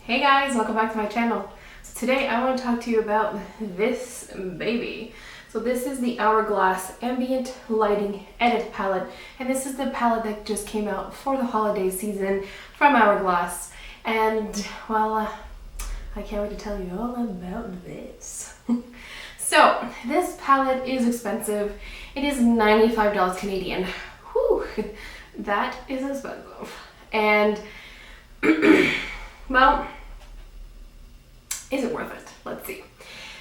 Hey guys, welcome back to my channel. So today I want to talk to you about this baby. So this is the Hourglass Ambient Lighting Edit palette, and this is the palette that just came out for the holiday season from Hourglass. And well, I can't wait to tell you all about this. So this palette is expensive. It is $95 Canadian. Whew, that is expensive. And well, is it worth it? Let's see.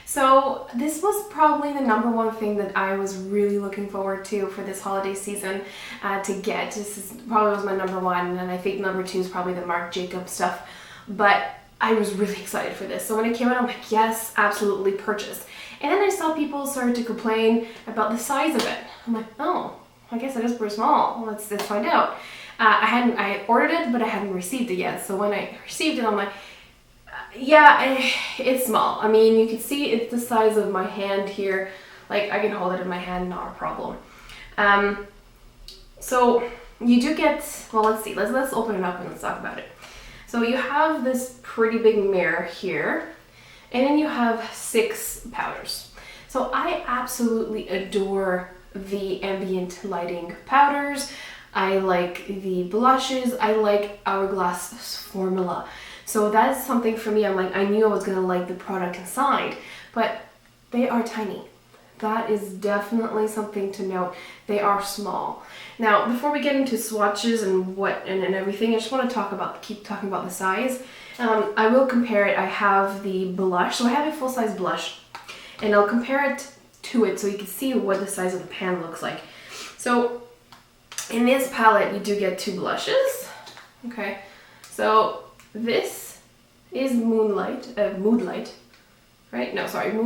So this was probably the number one thing that I was really looking forward to for this holiday season to get. This probably was my number one, and I think number two is probably the Marc Jacobs stuff. But I was really excited for this. So when it came out, I'm like, yes, absolutely purchase. And then I saw people started to complain about the size of it. I'm like, oh, I guess it is pretty small. Let's find out. I ordered it, but I hadn't received it yet. So when I received it, I'm like, yeah, it's small. I mean, you can see it's the size of my hand here. Like, I can hold it in my hand, not a problem. So you do get, well, let's see. Let's open it up and let's talk about it. So you have this pretty big mirror here, and then you have 6 powders. So I absolutely adore the ambient lighting powders. I like the blushes. I like Hourglass formula. So that's something for me. I'm like, I knew I was gonna like the product inside, but they are tiny. That is definitely something to note. They are small. Now, before we get into swatches and and everything, I just want to keep talking about the size. I will compare it. I have the blush, so I have a full-size blush, and I'll compare it to it so you can see what the size of the pan looks like. So in this palette, you do get 2 blushes. Okay, so this is Mood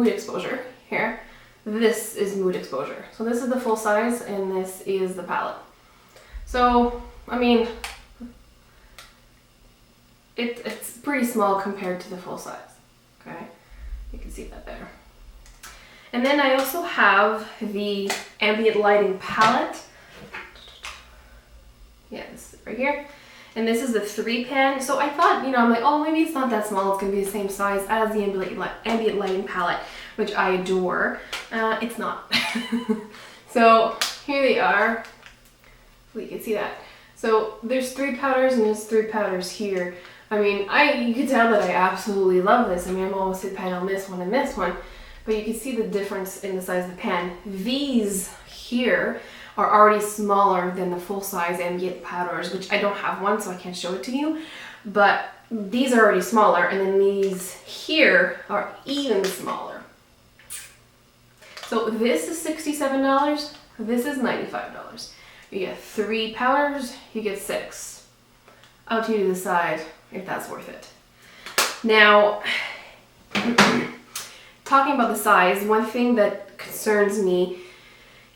Exposure here. This is Mood Exposure. So this is the full size and this is the palette. So, I mean, it's pretty small compared to the full size. Okay, you can see that there. And then I also have the Ambient Lighting palette. Yeah, this is right here. And this is the 3-pan. So I thought, I'm like, oh, maybe it's not that small. It's going to be the same size as the ambient lighting palette, which I adore. It's not. So here they are. Hopefully you can see that. So there's 3 powders and there's 3 powders here. I mean, you can tell that I absolutely love this. I mean, I'm almost hit pan on this one and this one. But you can see the difference in the size of the pan. These here are already smaller than the full-size ambient powders, which I don't have one, so I can't show it to you. But these are already smaller, and then these here are even smaller. So this is $67, this is $95. You get 3 powders, you get 6. Up to you to decide if that's worth it. Now, talking about the size, one thing that concerns me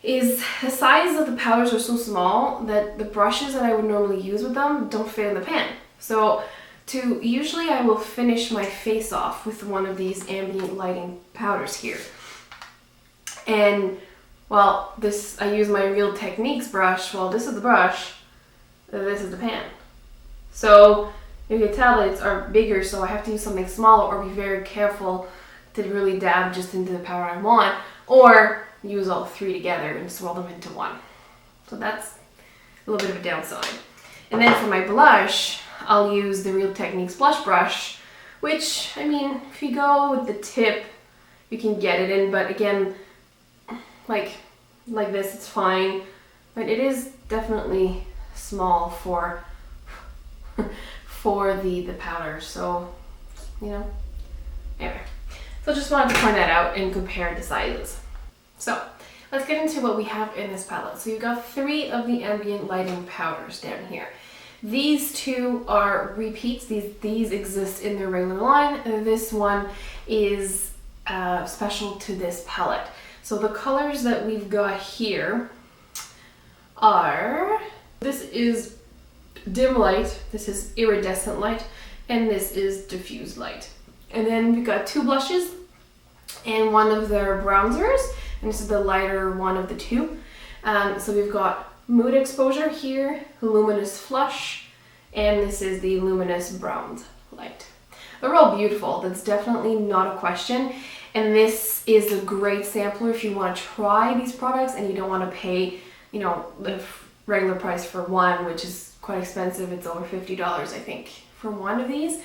is the size of the powders are so small that the brushes that I would normally use with them don't fit in the pan. So usually I will finish my face off with one of these ambient lighting powders here. And well, I use my Real Techniques brush. Well, this is the brush, this is the pan. So you can tell that it's bigger, so I have to use something smaller or be very careful to really dab just into the powder I want, or use all 3 together and swirl them into one. So that's a little bit of a downside. And then for my blush, I'll use the Real Techniques blush brush, which, I mean, if you go with the tip, you can get it in, but again, like this, it's fine. But it is definitely small for the powder, so, anyway. So just wanted to point that out and compare the sizes. So let's get into what we have in this palette. So you've got 3 of the ambient lighting powders down here. These 2 are repeats. These exist in their regular line. This one is special to this palette. So the colors that we've got here are, this is dim light, this is iridescent light, and this is diffuse light. And then we've got 2 blushes and one of their bronzers. And this is the lighter one of the 2. So we've got Mood Exposure here, Luminous Flush, and this is the Luminous Brown light. they're all beautiful. That's definitely not a question. And this is a great sampler if you want to try these products and you don't want to pay, you know, the regular price for one, which is quite expensive. It's over $50, I think, for one of these.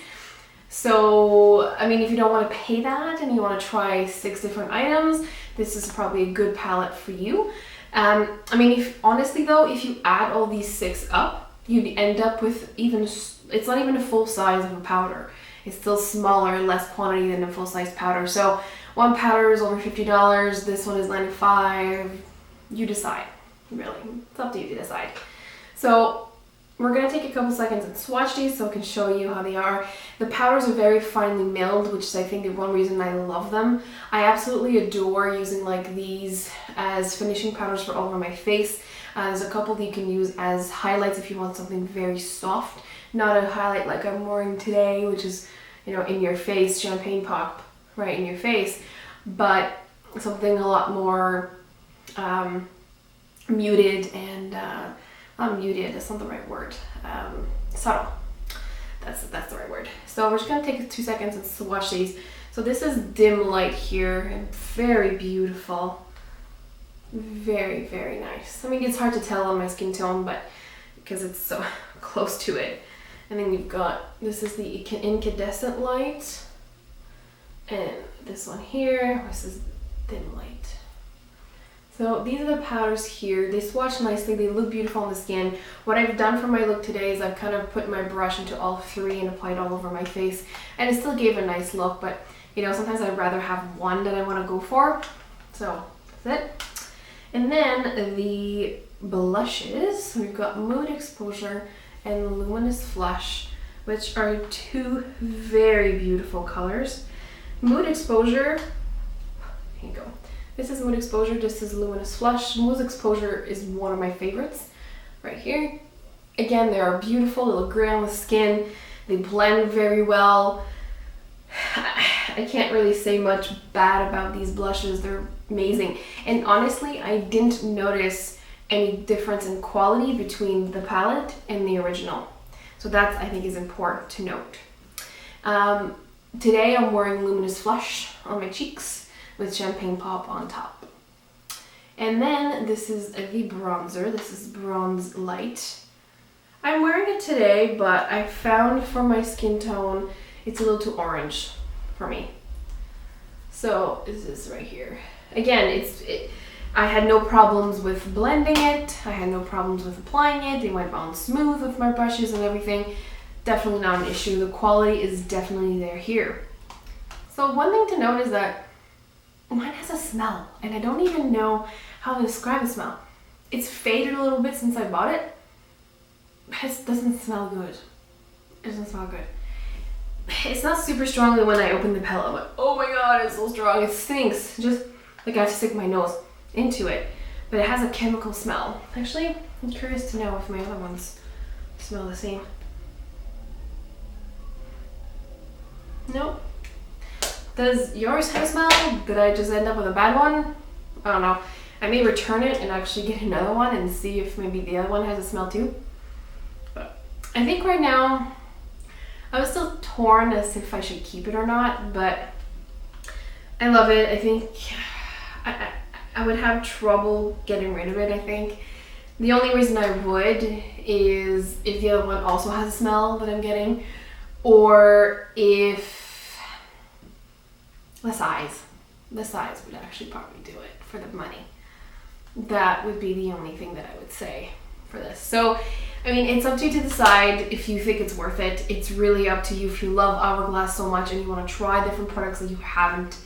So, I mean, if you don't want to pay that and you want to try 6 different items, this is probably a good palette for you. I mean, honestly though, if you add all these 6 up, you'd end up with it's not even a full size of a powder. It's still smaller, less quantity than a full size powder. So one powder is over $50, this one is $95. You decide, really. It's up to you to decide. So we're gonna take a couple seconds and swatch these so I can show you how they are. The powders are very finely milled, which is I think the one reason I love them. I absolutely adore using like these as finishing powders for all over my face. There's a couple that you can use as highlights if you want something very soft. Not a highlight like I'm wearing today, which is, you know, in your face, champagne pop right in your face, but something a lot more muted and not muted, that's not the right word, subtle. That's the right word. So we're just gonna take 2 seconds and swatch these. So this is dim light here and very beautiful. Very, very nice. I mean, it's hard to tell on my skin tone, but because it's so close to it. And then you've got, this is the incandescent light. And this one here, this is dim light. So these are the powders here. They swatch nicely, they look beautiful on the skin. What I've done for my look today is I've kind of put my brush into all 3 and applied all over my face. And it still gave a nice look, but you know, sometimes I'd rather have one that I want to go for. So that's it. And then the blushes, we've got Mood Exposure and Luminous Flush, which are 2 very beautiful colors. Mood Exposure, here you go. This is Mood Exposure, this is Luminous Flush. Mood Exposure is one of my favorites, right here. Again, they are beautiful, they look great on the skin, they blend very well. I can't really say much bad about these blushes, they're amazing. And honestly, I didn't notice any difference in quality between the palette and the original. So that I think is important to note. Today I'm wearing Luminous Flush on my cheeks with Champagne Pop on top. And then this is the bronzer, this is Bronze Light. I'm wearing it today, but I found for my skin tone, it's a little too orange for me. So this is right here. Again, I had no problems with blending it. I had no problems with applying it. It went on smooth with my brushes and everything. Definitely not an issue. The quality is definitely there here. So one thing to note is that mine has a smell, and I don't even know how to describe the smell. It's faded a little bit since I bought it. It doesn't smell good. It doesn't smell good. It's not super strongly when I open the palette. I'm like, oh my god, it's so strong. It stinks. Just like I have to stick my nose into it. But it has a chemical smell. Actually, I'm curious to know if my other ones smell the same. No. Does yours have a smell? Did I just end up with a bad one? I don't know. I may return it and actually get another one and see if maybe the other one has a smell too. But I think right now, I was still torn as if I should keep it or not, but I love it. I think I would have trouble getting rid of it, I think. The only reason I would is if the other one also has a smell that I'm getting, or if the size would actually probably do it for the money. That would be the only thing that I would say for this. So, I mean, it's up to you to decide if you think it's worth it. It's really up to you. If you love Hourglass so much and you want to try different products that you haven't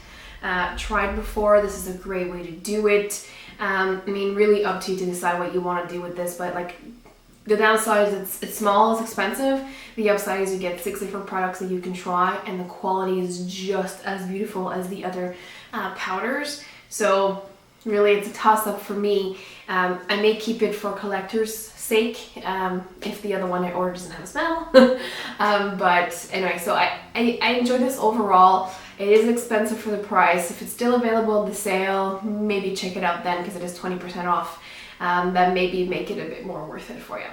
tried before, this is a great way to do it. I mean, really up to you to decide what you want to do with this, but like the downside is it's small, it's expensive. The upside is you get 6 different products that you can try, and the quality is just as beautiful as the other powders. So really it's a toss-up for me. I may keep it for collectors' sake if the other one I ordered doesn't have a smell. But anyway, so I enjoy this overall. It is expensive for the price. If it's still available at the sale, maybe check it out then because it is 20% off. That maybe make it a bit more worth it for you.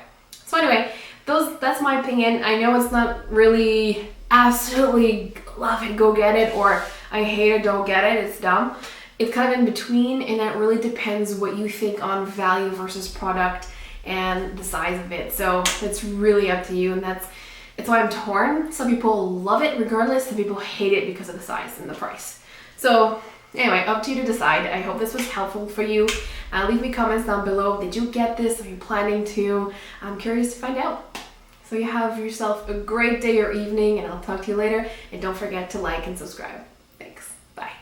So anyway, that's my opinion. I know it's not really absolutely love it, go get it, or I hate it, don't get it, it's dumb. It's kind of in between, and that really depends what you think on value versus product and the size of it. So it's really up to you, and it's why I'm torn. Some people love it regardless, some people hate it because of the size and the price. So anyway, up to you to decide. I hope this was helpful for you. Leave me comments down below. Did you get this? Are you planning to? I'm curious to find out. So you have yourself a great day or evening, and I'll talk to you later. And don't forget to like and subscribe. Thanks. Bye.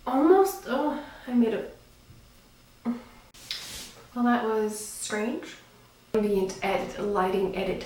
Almost. Oh, I made it. Well, that was strange. Ambient edit, lighting edit.